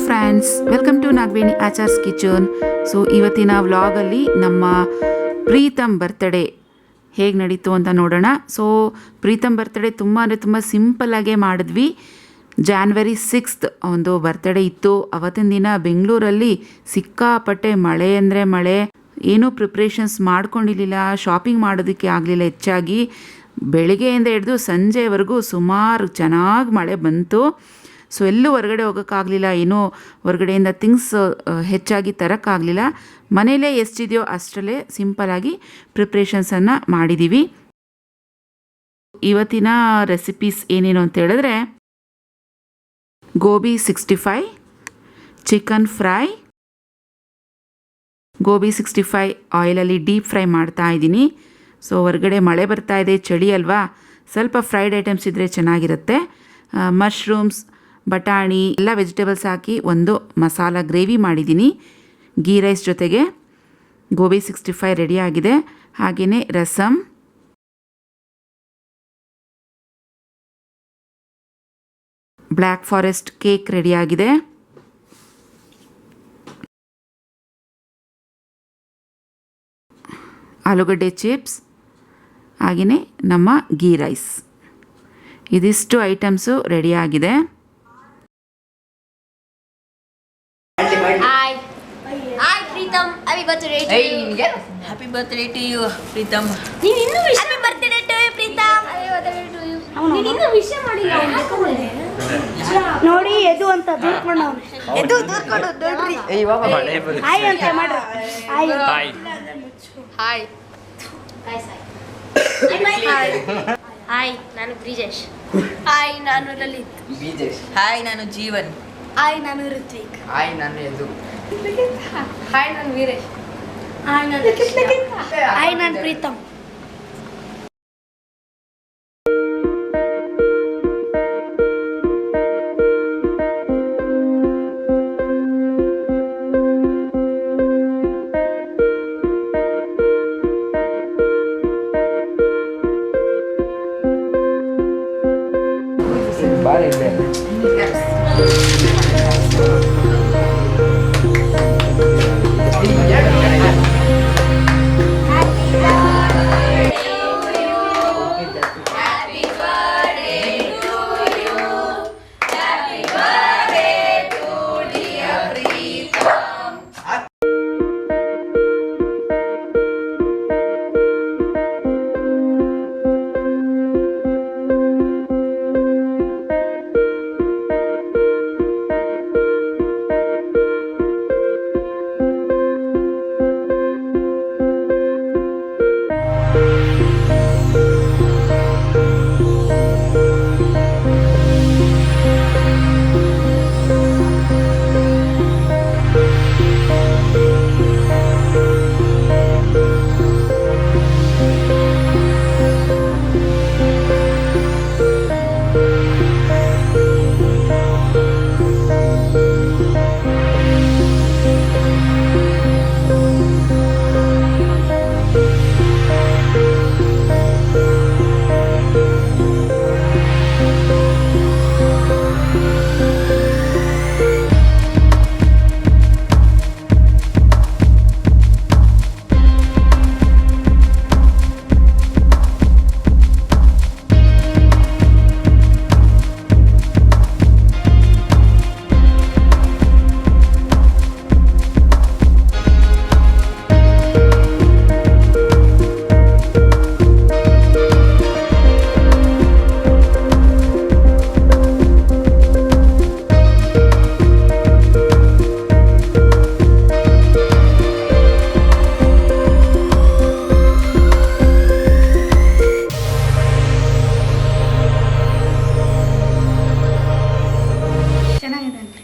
Friends, welcome to Nagaveni Achar's kitchen. So ಇವತ್ತಿನ ವ್ಲಾಗಲ್ಲಿ ನಮ್ಮ ಪ್ರೀತಮ್ ಬರ್ತ್ಡೇ ಹೇಗೆ ನಡೀತು ಅಂತ ನೋಡೋಣ. ಸೊ ಪ್ರೀತಮ್ ಬರ್ತ್ಡೇ ತುಂಬ ಸಿಂಪಲ್ಲಾಗೇ ಮಾಡಿದ್ವಿ. ಜಾನ್ವರಿ 6th ಒಂದು ಬರ್ತ್ಡೇ ಇತ್ತು. ಅವತ್ತಿನ ದಿನ ಬೆಂಗಳೂರಲ್ಲಿ ಸಿಕ್ಕಾಪಟ್ಟೆ ಮಳೆ ಅಂದರೆ ಮಳೆ. ಏನೂ ಪ್ರಿಪ್ರೇಷನ್ಸ್ ಮಾಡ್ಕೊಂಡಿರಲಿಲ್ಲ, ಶಾಪಿಂಗ್ ಮಾಡೋದಕ್ಕೆ ಆಗಲಿಲ್ಲ. ಹೆಚ್ಚಾಗಿ ಬೆಳಿಗ್ಗೆಯಿಂದ ಹಿಡಿದು ಸಂಜೆವರೆಗೂ ಸುಮಾರು ಚೆನ್ನಾಗಿ ಮಳೆ ಬಂತು. ಸೊ ಎಲ್ಲೂ ಹೊರಗಡೆ ಹೋಗೋಕ್ಕಾಗಲಿಲ್ಲ, ಏನೂ ಹೊರಗಡೆಯಿಂದ ಥಿಂಗ್ಸ್ ಹೆಚ್ಚಾಗಿ ತರೋಕ್ಕಾಗಲಿಲ್ಲ. ಮನೆಯಲ್ಲೇ ಎಷ್ಟಿದೆಯೋ ಅಷ್ಟರಲ್ಲೇ ಸಿಂಪಲಾಗಿ ಪ್ರಿಪ್ರೇಷನ್ಸನ್ನು ಮಾಡಿದ್ದೀವಿ. ಇವತ್ತಿನ ರೆಸಿಪೀಸ್ ಏನೇನು ಅಂತ ಹೇಳಿದ್ರೆ, ಗೋಬಿ 65, ಚಿಕನ್ ಫ್ರೈ. ಗೋಬಿ 65 ಆಯಿಲಲ್ಲಿ ಡೀಪ್ ಫ್ರೈ ಮಾಡ್ತಾ ಇದ್ದೀನಿ. ಸೊ ಹೊರಗಡೆ ಮಳೆ ಬರ್ತಾ ಇದೆ, ಚಳಿ ಅಲ್ವಾ, ಸ್ವಲ್ಪ ಫ್ರೈಡ್ ಐಟಮ್ಸ್ ಇದ್ದರೆ ಚೆನ್ನಾಗಿರುತ್ತೆ. ಮಶ್ರೂಮ್ಸ್, ಬಟಾಣಿ ಎಲ್ಲ ವೆಜಿಟೇಬಲ್ಸ್ ಹಾಕಿ ಒಂದು ಮಸಾಲ ಗ್ರೇವಿ ಮಾಡಿದ್ದೀನಿ ಗೀ ರೈಸ್ ಜೊತೆಗೆ. ಗೋಬಿ 65 ರೆಡಿಯಾಗಿದೆ. ಹಾಗೆಯೇ ರಸಮ್, ಬ್ಲ್ಯಾಕ್ ಫಾರೆಸ್ಟ್ ಕೇಕ್ ರೆಡಿಯಾಗಿದೆ. ಆಲೂಗಡ್ಡೆ ಚಿಪ್ಸ್, ಹಾಗೆಯೇ ನಮ್ಮ ಗೀ ರೈಸ್. ಇದಿಷ್ಟು ಐಟಮ್ಸು ರೆಡಿಯಾಗಿದೆ. Hi Preetham, happy birthday to you. Happy birthday to you, Preetham. ನೀನು ಇನ್ನೂ happy birthday to you Preetham. Happy birthday to you. ನೀನು ಇನ್ನೂ ವಿಶ್ ಮಾಡಿಲ್ಲ ನೋಡಿ ಎದು ಅಂತ ದೂರ್ಕೊಂಡು ಎದು ದೂರ್ಕೊಂಡು ದೊಡ್ರಿ ಹಾಯ್ ಅಂತ ಮಾಡ್ರಿ. ಹಾಯ್ ಹಾಯ್ ಹಾಯ್ ನಾನು ಬ್ರಿಜೇಶ್. ಹಾಯ್ ನಾನು ಲಲಿತ್. Hi, ನಾನು ಜೀವನ್. ಹಾಯ್ ನಾನು ಋತ್ವಿಕ್. Hi, ನಾನು ಯದು. ಹಾಯ್ ನಾನು ವೀರೇಶ್. ಹಾಯ್ ನಾನು ಹಾಯ್ ನಾನು ಪ್ರೀತಮ್.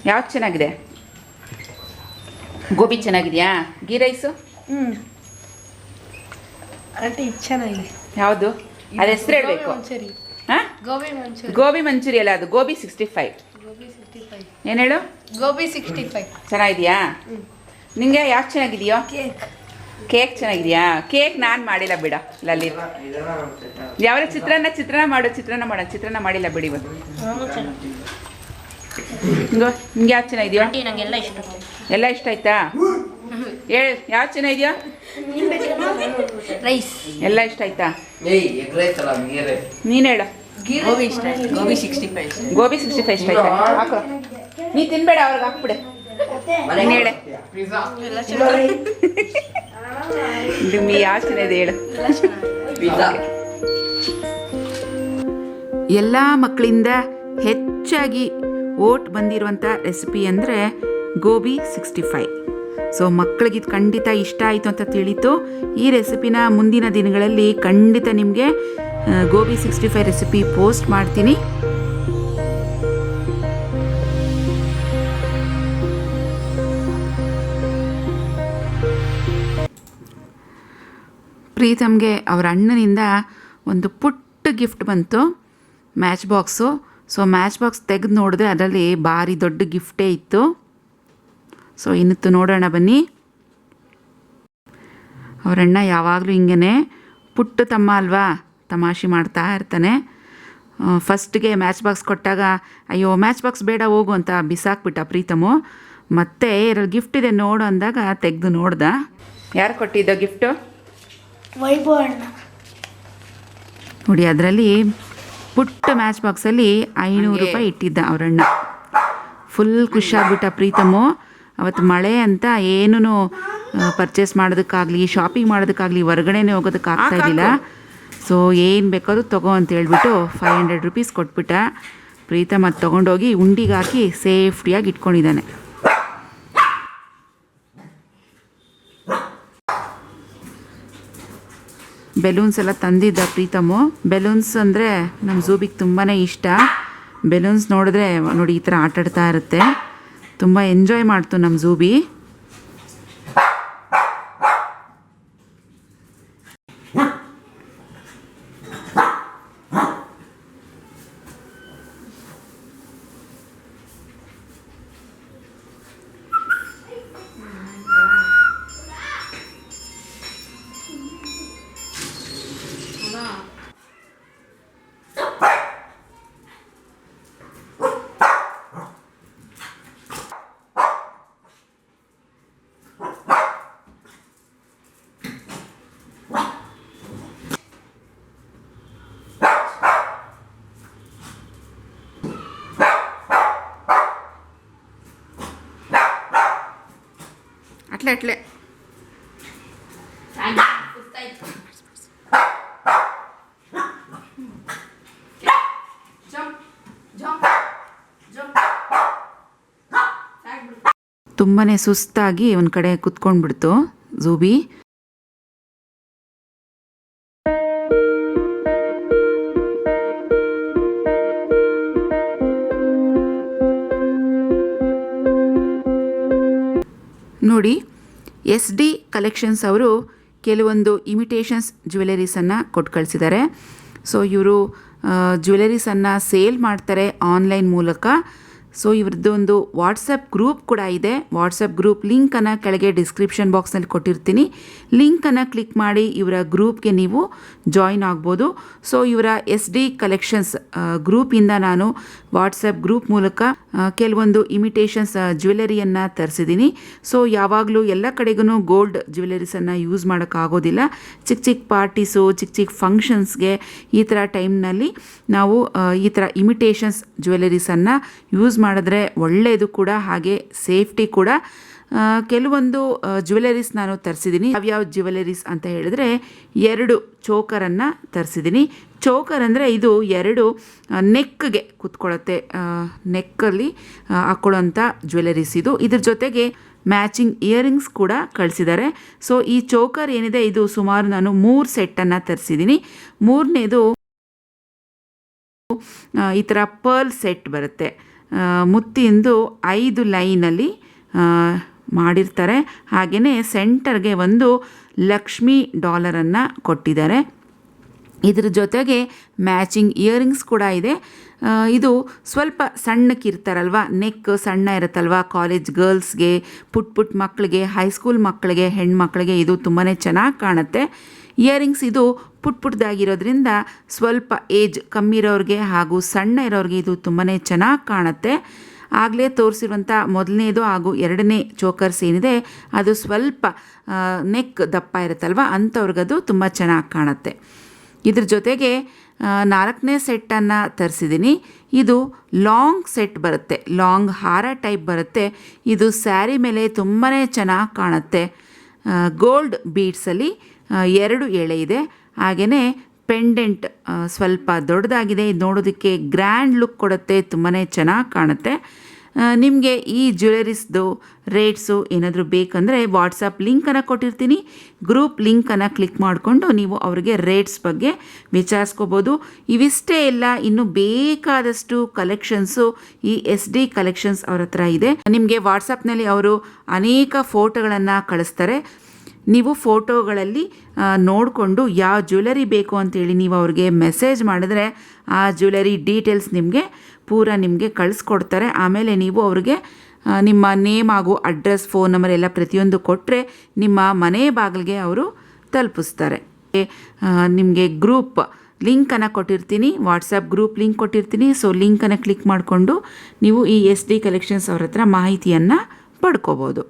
ಯಾವ್ದು ಚೆನ್ನಾಗಿದೆ? ಗೋಬಿ ಚೆನ್ನಾಗಿದೆಯಾ? ಗೀ ರೈಸು ಆಂಟಿ ಚೆನ್ನಾಗಿದೆ. ಯಾವುದು? ಅದು ಹೆಸರು ಹೇಳಬೇಕು. ಹಾಂ, ಗೋಬಿ ಮಂಚೂರಿ ಅಲ್ಲ, ಅದು ಗೋಬಿ 65. ಏನು ಹೇಳು? ಗೋಬಿ 65 ಚೆನ್ನಾಗಿದೆಯಾ? ನಿಂಗೆ ಯಾಕೆ ಚೆನ್ನಾಗಿದೆಯೋ? ಕೇಕ್ ಚೆನ್ನಾಗಿದೆಯಾ? ಕೇಕ್ ನಾನು ಮಾಡಿಲ್ಲ ಬಿಡ ಲಲಿತ್. ಯಾವ ಚಿತ್ರಾನ್ನ ಮಾಡೋಣ, ಚಿತ್ರಾನ್ನ ಮಾಡಿಲ್ಲ ಬಿಡಿ ಇವತ್ತು. ಹಿಂಗೋ ಹಿಂಗೆ ಯಾವ್ದು ಚೆನ್ನಾಗಿದೆಯೋ? ಆಂಟಿ ನಂಗೆಲ್ಲ ಇಷ್ಟ. ಎಲ್ಲ ಇಷ್ಟ ಆಯ್ತಾ? ಹೇಳಿ ಯಾವ್ದು ಚೆನ್ನಾಗಿದೆಯೋ? ರೈಸ್ ಎಲ್ಲ ಇಷ್ಟ ಆಯ್ತಾ? ನೀನು ಹೇಳು. ಗೋಬಿ ಇಷ್ಟ ಆಯ್ತು. ಗೋಬಿ 65 ಇಷ್ಟ. ಗೋಬಿ 65 ಇಷ್ಟ ಆಯ್ತಾ? ಹಾಕು. ನೀ ತಿನ್ಬೇಡ, ಅವ್ರಿಗೆ ಹಾಕ್ಬಿಡೆ. ನೀನು ಹೇಳೆ. ನಿಮ್ಗೆ ಯಾವ ಚೆನ್ನಾಗಿದೆ ಹೇಳು. ಎಲ್ಲ ಮಕ್ಕಳಿಂದ ಹೆಚ್ಚಾಗಿ ಓಟ್ ಬಂದಿರುವಂಥ ರೆಸಿಪಿ ಅಂದರೆ ಗೋಬಿ 65. ಸೊ ಮಕ್ಕಳಿಗೆ ಇದು ಖಂಡಿತ ಇಷ್ಟ ಆಯಿತು ಅಂತ ತಿಳಿತು. ಈ ರೆಸಿಪಿನ ಮುಂದಿನ ದಿನಗಳಲ್ಲಿ ಖಂಡಿತ ನಿಮಗೆ ಗೋಬಿ 65 ರೆಸಿಪಿ ಪೋಸ್ಟ್ ಮಾಡ್ತೀನಿ. ಪ್ರೀತಮ್ಗೆ ಅವರ ಅಣ್ಣನಿಂದ ಒಂದು ಪುಟ್ಟ ಗಿಫ್ಟ್ ಬಂತು, match box. So match box ತೆಗೆದು ನೋಡಿದ್ರೆ ಅದರಲ್ಲಿ ಭಾರಿ ದೊಡ್ಡ ಗಿಫ್ಟೇ ಇತ್ತು. ಸೊ ಇನ್ನಿತ್ತು ನೋಡೋಣ ಬನ್ನಿ. ಅವರಣ್ಣ ಯಾವಾಗಲೂ ಹಿಂಗೇ ಪುಟ್ಟ ತಮ್ಮ ಅಲ್ವಾ, ತಮಾಷೆ ಮಾಡ್ತಾ ಇರ್ತಾನೆ. ಫಸ್ಟ್ಗೆ ಮ್ಯಾಚ್ ಬಾಕ್ಸ್ ಕೊಟ್ಟಾಗ ಅಯ್ಯೋ ಮ್ಯಾಚ್ ಬಾಕ್ಸ್ ಬೇಡ ಹೋಗು ಅಂತ ಬಿಸಾಕ್ಬಿಟ್ಟ ಪ್ರೀತಮು. ಮತ್ತೆ ಇದ್ರಲ್ಲಿ ಗಿಫ್ಟ್ ಇದೆ ನೋಡು ಅಂದಾಗ ತೆಗೆದು ನೋಡ್ದ. ಯಾರು ಕೊಟ್ಟಿದ್ದ ಗಿಫ್ಟು? ವೈಭವ್ ಅಣ್ಣ. ನೋಡಿ ಅದರಲ್ಲಿ ಪುಟ್ಟ ಮ್ಯಾಚ್ ಬಾಕ್ಸಲ್ಲಿ 500 ರೂಪಾಯಿ ಇಟ್ಟಿದ್ದ ಅವರಣ್ಣ. ಫುಲ್ ಖುಷಿಯಾಗ್ಬಿಟ್ಟ ಪ್ರೀತಮು. ಅವತ್ತು ಮಳೆ ಅಂತ ಏನೂ ಪರ್ಚೇಸ್ ಮಾಡೋದಕ್ಕಾಗಲಿ ಶಾಪಿಂಗ್ ಮಾಡೋದಕ್ಕಾಗಲಿ ಹೊರಗಡೆನೇ ಹೋಗೋದಕ್ಕಾಗ್ತಾ ಇರಲಿಲ್ಲ. ಸೊ ಏನು ಬೇಕಾದ್ರೂ ತಗೋ ಅಂತ ಹೇಳ್ಬಿಟ್ಟು 500 ರೂಪೀಸ್ ಕೊಟ್ಬಿಟ್ಟ. ಪ್ರೀತಮ್ ಅದು ತೊಗೊಂಡೋಗಿ ಉಂಡಿಗೆ ಹಾಕಿ ಸೇಫ್ಟಿಯಾಗಿ ಇಟ್ಕೊಂಡಿದ್ದಾನೆ. ಬೆಲೂನ್ಸ್ ಎಲ್ಲ ತಂದಿದ್ದ ಪ್ರೀತಮು. ಬೆಲೂನ್ಸ್ ಅಂದರೆ ನಮ್ಮ ಝೂಬಿಗೆ ತುಂಬಾ ಇಷ್ಟ. ಬೆಲೂನ್ಸ್ ನೋಡಿದ್ರೆ ನೋಡಿ ಈ ಥರ ಆಟಾಡ್ತಾ ಇರುತ್ತೆ. ತುಂಬ ಎಂಜಾಯ್ ಮಾಡ್ತು ನಮ್ಮ ಝೂಬಿ. ಅಟ್ಲೆ ತುಂಬಾ ಸುಸ್ತಾಗಿ ಒಂದು ಕಡೆ ಕುತ್ಕೊಂಡ್ಬಿಡ್ತು ಝೂಬಿ. ನೋಡಿ SD ಕಲೆಕ್ಷನ್ಸ್ ಅವರು ಕೆಲವೊಂದು ಇಮಿಟೇಷನ್ಸ್ ಜ್ಯುವೆಲರೀಸನ್ನು ಕೊಟ್ಟು ಕಳಿಸಿದ್ದಾರೆ. ಸೊ ಇವರು ಜ್ಯುವೆಲರೀಸನ್ನು ಸೇಲ್ ಮಾಡ್ತಾರೆ ಆನ್ಲೈನ್ ಮೂಲಕ. ಸೊ ಇವ್ರದ್ದೊಂದು ವಾಟ್ಸಪ್ ಗ್ರೂಪ್ ಕೂಡ ಇದೆ. ವಾಟ್ಸಪ್ ಗ್ರೂಪ್ ಲಿಂಕನ್ನು ಕೆಳಗೆ ಡಿಸ್ಕ್ರಿಪ್ಷನ್ ಬಾಕ್ಸ್ನಲ್ಲಿ ಕೊಟ್ಟಿರ್ತೀನಿ. ಲಿಂಕನ್ನು ಕ್ಲಿಕ್ ಮಾಡಿ ಇವರ ಗ್ರೂಪ್ಗೆ ನೀವು ಜಾಯಿನ್ ಆಗ್ಬೋದು. ಸೊ ಇವರ SD ಕಲೆಕ್ಷನ್ಸ್ ಗ್ರೂಪಿಂದ ನಾನು ವಾಟ್ಸಪ್ ಗ್ರೂಪ್ ಮೂಲಕ ಕೆಲವೊಂದು ಇಮಿಟೇಷನ್ಸ್ ಜ್ಯುವೆಲರಿಯನ್ನು ತರಿಸಿದ್ದೀನಿ. ಸೊ ಯಾವಾಗಲೂ ಎಲ್ಲ ಕಡೆಗೂ ಗೋಲ್ಡ್ ಜ್ಯುವೆಲರೀಸನ್ನು ಯೂಸ್ ಮಾಡೋಕ್ಕಾಗೋದಿಲ್ಲ. ಚಿಕ್ಕ ಚಿಕ್ಕ ಪಾರ್ಟೀಸು, ಚಿಕ್ಕ ಚಿಕ್ಕ ಫಂಕ್ಷನ್ಸ್ಗೆ ಈ ಥರ ಟೈಮ್ನಲ್ಲಿ ನಾವು ಈ ಥರ ಇಮಿಟೇಷನ್ಸ್ ಜ್ಯುವೆಲರೀಸನ್ನು ಯೂಸ್ ಮಾಡಿದ್ರೆ ಒಳ್ಳೆಯದು ಕೂಡ, ಹಾಗೆ ಸೇಫ್ಟಿ ಕೂಡ. ಕೆಲವೊಂದು ಜ್ಯುವೆಲರೀಸ್ ನಾನು ತರಿಸಿದ್ದೀನಿ. ಯಾವ್ಯಾವ ಜ್ಯುವೆಲರೀಸ್ ಅಂತ ಹೇಳಿದ್ರೆ 2 ಚೋಕರನ್ನು ತರಿಸಿದ್ದೀನಿ. ಚೋಕರ್ ಅಂದರೆ ಇದು 2 ನೆಕ್ಗೆ ಕೂತ್ಕೊಳ್ಳುತ್ತೆ, ನೆಕ್ಕಲ್ಲಿ ಹಾಕ್ಕೊಳ್ಳೋಂಥ ಜ್ಯುವೆಲರೀಸ್ ಇದು. ಇದ್ರ ಜೊತೆಗೆ ಮ್ಯಾಚಿಂಗ್ ಇಯರಿಂಗ್ಸ್ ಕೂಡ ಕಳಿಸಿದ್ದಾರೆ. ಸೊ ಈ ಚೋಕರ್ ಏನಿದೆ ಇದು ಸುಮಾರು ನಾನು 3 ಸೆಟ್ಟನ್ನು ತರಿಸಿದ್ದೀನಿ. 3ನೇದು ಈ ಥರ ಪರ್ಲ್ ಸೆಟ್ ಬರುತ್ತೆ. ಮುತ್ತಿಂದು 5 ಲೈನಲ್ಲಿ ಮಾಡಿರ್ತಾರೆ. ಹಾಗೆಯೇ ಸೆಂಟರ್ಗೆ ಒಂದು ಲಕ್ಷ್ಮಿ ಡಾಲರನ್ನು ಕೊಟ್ಟಿದ್ದಾರೆ. ಇದ್ರ ಜೊತೆಗೆ ಮ್ಯಾಚಿಂಗ್ ಇಯರಿಂಗ್ಸ್ ಕೂಡ ಇದೆ. ಇದು ಸ್ವಲ್ಪ ಸಣ್ಣಕ್ಕಿರ್ತಾರಲ್ವ, ನೆಕ್ ಸಣ್ಣ ಇರುತ್ತಲ್ವ, ಕಾಲೇಜ್ ಗರ್ಲ್ಸ್ಗೆ, ಪುಟ್ ಮಕ್ಕಳಿಗೆ, ಹೈಸ್ಕೂಲ್ ಮಕ್ಕಳಿಗೆ, ಹೆಣ್ಮಕ್ಳಿಗೆ ಇದು ತುಂಬಾ ಚೆನ್ನಾಗಿ ಕಾಣುತ್ತೆ. ಇಯರಿಂಗ್ಸ್ ಇದು ಪುಟ್ಟದಾಗಿರೋದ್ರಿಂದ ಸ್ವಲ್ಪ ಏಜ್ ಕಮ್ಮಿ ಇರೋರಿಗೆ ಹಾಗೂ ಸಣ್ಣ ಇರೋರಿಗೆ ಇದು ತುಂಬಾ ಚೆನ್ನಾಗಿ ಕಾಣುತ್ತೆ. ಆಗಲೇ ತೋರಿಸಿರುವಂಥ ಮೊದಲನೇದು ಹಾಗೂ ಎರಡನೇ ಚೋಕರ್ಸ್ ಏನಿದೆ ಅದು ಸ್ವಲ್ಪ ನೆಕ್ ದಪ್ಪ ಇರುತ್ತಲ್ವ, ಅಂಥವ್ರಿಗದು ತುಂಬ ಚೆನ್ನಾಗಿ ಕಾಣುತ್ತೆ. ಇದ್ರ ಜೊತೆಗೆ 4ನೇ ಸೆಟ್ಟನ್ನು ತರಿಸಿದ್ದೀನಿ. ಇದು ಲಾಂಗ್ ಸೆಟ್ ಬರುತ್ತೆ, ಲಾಂಗ್ ಹಾರ ಟೈಪ್ ಬರುತ್ತೆ. ಇದು ಸ್ಯಾರಿ ಮೇಲೆ ತುಂಬಾ ಚೆನ್ನಾಗಿ ಕಾಣುತ್ತೆ. ಗೋಲ್ಡ್ ಬೀಡ್ಸಲ್ಲಿ 2 ಎಳೆ ಇದೆ. ಹಾಗೆಯೇ ಪೆಂಡೆಂಟ್ ಸ್ವಲ್ಪ ದೊಡ್ಡದಾಗಿದೆ. ಇದು ನೋಡೋದಕ್ಕೆ ಗ್ರ್ಯಾಂಡ್ ಲುಕ್ ಕೊಡುತ್ತೆ, ತುಂಬಾ ಚೆನ್ನಾಗಿ ಕಾಣುತ್ತೆ. ನಿಮಗೆ ಈ ಜ್ಯುವೆಲರೀಸ್ದು ರೇಟ್ಸು ಏನಾದರೂ ಬೇಕಂದರೆ ವಾಟ್ಸಪ್ ಲಿಂಕನ್ನು ಕೊಟ್ಟಿರ್ತೀನಿ. ಗ್ರೂಪ್ ಲಿಂಕನ್ನು ಕ್ಲಿಕ್ ಮಾಡಿಕೊಂಡು ನೀವು ಅವರಿಗೆ ರೇಟ್ಸ್ ಬಗ್ಗೆ ವಿಚಾರಿಸ್ಕೋಬೋದು. ಇವಿಷ್ಟೇ ಇಲ್ಲ, ಇನ್ನು ಬೇಕಾದಷ್ಟು ಕಲೆಕ್ಷನ್ಸು ಈ SD ಕಲೆಕ್ಷನ್ಸ್ ಅವ್ರ ಹತ್ರ ಇದೆ. ನಿಮಗೆ ವಾಟ್ಸಪ್ನಲ್ಲಿ ಅವರು ಅನೇಕ ಫೋಟೋಗಳನ್ನು ಕಳಿಸ್ತಾರೆ. ನೀವು ಫೋಟೋಗಳಲ್ಲಿ ನೋಡಿಕೊಂಡು ಯಾವ ಜ್ಯುವೆಲರಿ ಬೇಕು ಅಂತೇಳಿ ನೀವು ಅವ್ರಿಗೆ ಮೆಸೇಜ್ ಮಾಡಿದ್ರೆ ಆ ಜ್ಯುವೆಲರಿ ಡೀಟೇಲ್ಸ್ ನಿಮಗೆ ಕಳಿಸ್ಕೊಡ್ತಾರೆ. ಆಮೇಲೆ ನೀವು ಅವ್ರಿಗೆ ನಿಮ್ಮ ನೇಮ್ ಹಾಗೂ ಅಡ್ರೆಸ್, ಫೋನ್ ನಂಬರ್ ಎಲ್ಲ ಪ್ರತಿಯೊಂದು ಕೊಟ್ಟರೆ ನಿಮ್ಮ ಮನೆ ಬಾಗಿಲಿಗೆ ಅವರು ತಲುಪಿಸ್ತಾರೆ. ನಿಮಗೆ ಗ್ರೂಪ್ ಲಿಂಕನ್ನು ಕೊಟ್ಟಿರ್ತೀನಿ, ವಾಟ್ಸಪ್ ಗ್ರೂಪ್ ಲಿಂಕ್ ಕೊಟ್ಟಿರ್ತೀನಿ. ಸೊ ಲಿಂಕನ್ನು ಕ್ಲಿಕ್ ಮಾಡಿಕೊಂಡು ನೀವು ಈ SD ಕಲೆಕ್ಷನ್ಸ್ ಅವ್ರ ಹತ್ರ ಮಾಹಿತಿಯನ್ನು ಪಡ್ಕೋಬೋದು.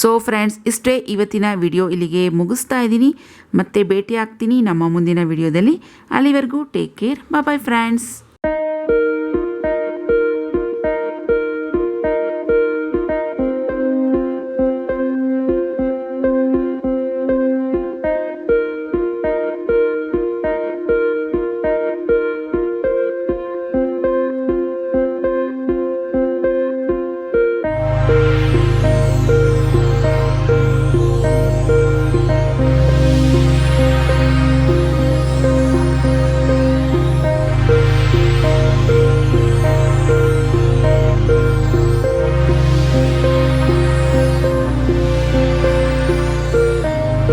ಸೊ ಫ್ರೆಂಡ್ಸ್, ಇಷ್ಟೇ ಇವತ್ತಿನ ವಿಡಿಯೋ. ಇಲ್ಲಿಗೆ ಮುಗಿಸ್ತಾ ಇದ್ದೀನಿ. ಮತ್ತೆ ಭೇಟಿ ಆಗ್ತೀನಿ ನಮ್ಮ ಮುಂದಿನ ವಿಡಿಯೋದಲ್ಲಿ. ಅಲ್ಲಿವರೆಗೂ ಟೇಕ್ ಕೇರ್. Bye friends.